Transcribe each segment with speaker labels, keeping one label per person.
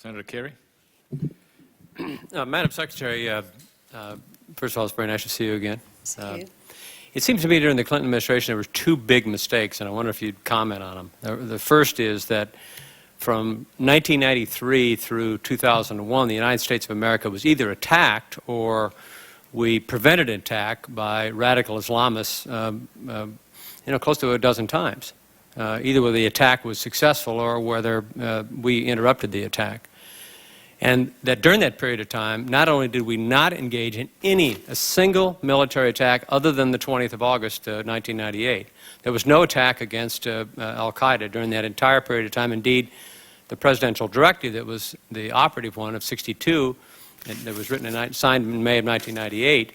Speaker 1: Senator Kerrey.
Speaker 2: Madam Secretary, first of all, it's very nice to see you again.
Speaker 3: See you.
Speaker 2: It seems to me during the Clinton administration there were two big mistakes, and I wonder if you'd comment on them. The first is that from 1993 through 2001, the United States of America was either attacked or we prevented an attack by radical Islamists, close to a dozen times, either whether the attack was successful or whether we interrupted the attack. And that during that period of time, not only did we not engage in a single military attack other than the 20th of August, 1998. There was no attack against al-Qaeda during that entire period of time. Indeed, the presidential directive that was the operative one of 62, that was written and signed in May of 1998,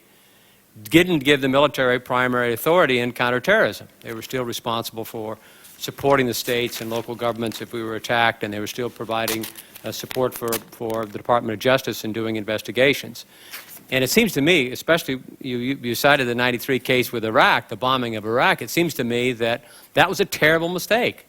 Speaker 2: didn't give the military primary authority in counterterrorism. They were still responsible for supporting the states and local governments if we were attacked, and they were still providing support for the Department of Justice in doing investigations. And it seems to me, especially you cited the 93 case with Iraq, the bombing of Iraq, it seems to me that that was a terrible mistake.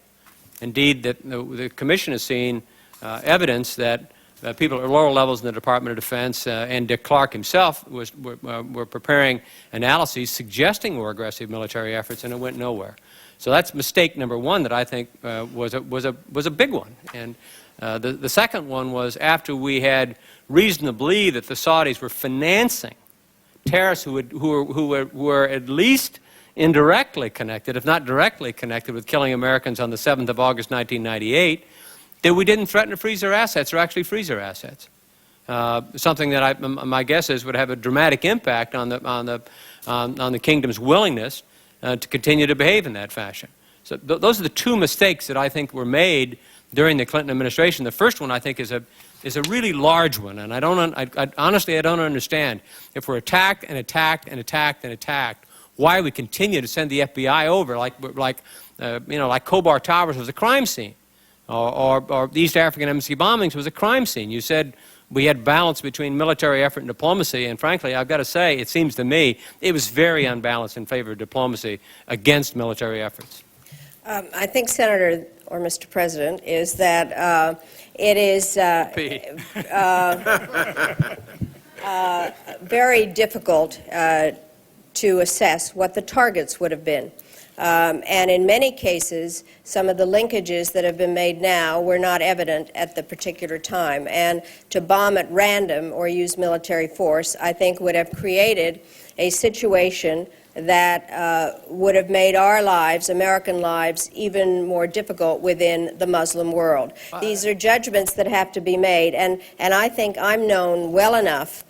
Speaker 2: Indeed, that the Commission has seen evidence that people at lower levels in the Department of Defense and Dick Clark himself were preparing analyses suggesting more aggressive military efforts, and it went nowhere. So that's mistake number one that I think was a big one. And the second one was after we had reason to believe that the Saudis were financing terrorists who were at least indirectly connected, if not directly connected, with killing Americans on the 7th of August 1998, that we didn't threaten to freeze their assets or actually freeze their assets. Something that my guess is would have a dramatic impact on the kingdom's willingness to continue to behave in that fashion. So those are the two mistakes that I think were made during the Clinton administration. The first one, I think, is a really large one, and honestly I don't understand. If we're attacked and attacked and attacked and attacked, why we continue to send the FBI over like Khobar Towers was a crime scene, or the East African embassy bombings was a crime scene. You said we had balance between military effort and diplomacy, and frankly, I've got to say, it seems to me it was very unbalanced in favor of diplomacy against military efforts.
Speaker 3: I think, Senator, or Mr. President, is that it is very difficult to assess what the targets would have been. And in many cases, some of the linkages that have been made now were not evident at the particular time. And to bomb at random or use military force, I think, would have created a situation that would have made our lives, American lives, even more difficult within the Muslim world. These are judgments that have to be made, and I think I'm known well enough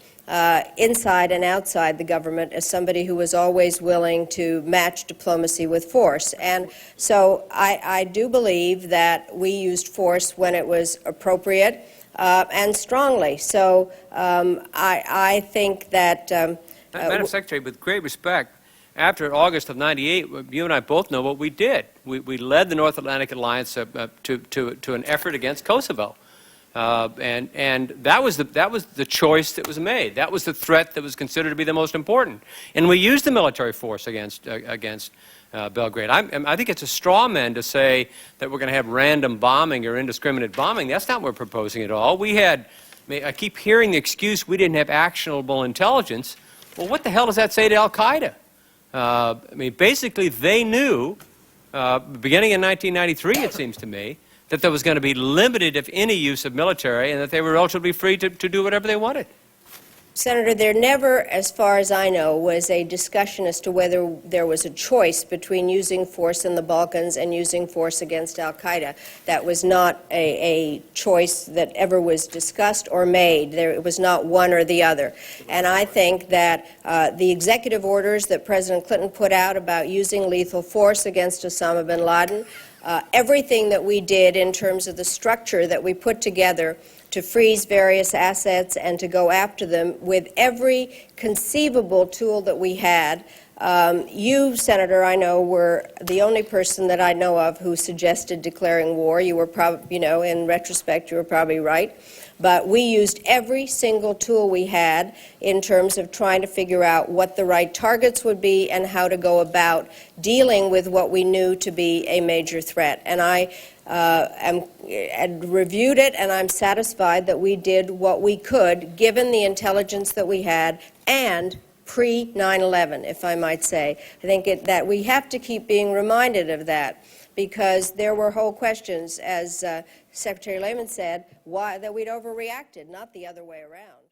Speaker 3: inside and outside the government as somebody who was always willing to match diplomacy with force. And so I do believe that we used force when it was appropriate and strongly. So I think that...
Speaker 2: Madam Secretary, with great respect, after August of '98, you and I both know what we did. We led the North Atlantic Alliance to an effort against Kosovo. And that was the choice that was made. That was the threat that was considered to be the most important. And we used the military force against Belgrade. I think it's a straw man to say that we're going to have random bombing or indiscriminate bombing. That's not what we're proposing at all. I keep hearing the excuse we didn't have actionable intelligence. Well, what the hell does that say to al-Qaeda? Basically, they knew, beginning in 1993, it seems to me, that there was going to be limited, if any, use of military, and that they were relatively free to do whatever they wanted.
Speaker 3: Senator, there never, as far as I know, was a discussion as to whether there was a choice between using force in the Balkans and using force against al-Qaeda. That was not a choice that ever was discussed or made. It was not one or the other. And I think that the executive orders that President Clinton put out about using lethal force against Osama bin Laden, everything that we did in terms of the structure that we put together to freeze various assets and to go after them with every conceivable tool that we had, You, Senator, I know, were the only person that I know of who suggested declaring war. You were probably, in retrospect, you were probably right. But we used every single tool we had in terms of trying to figure out what the right targets would be and how to go about dealing with what we knew to be a major threat. And I had reviewed it, and I'm satisfied that we did what we could, given the intelligence that we had, and pre-9/11, if I might say. I think that we have to keep being reminded of that, because there were whole questions, as Secretary Lehman said, that we'd overreacted, not the other way around.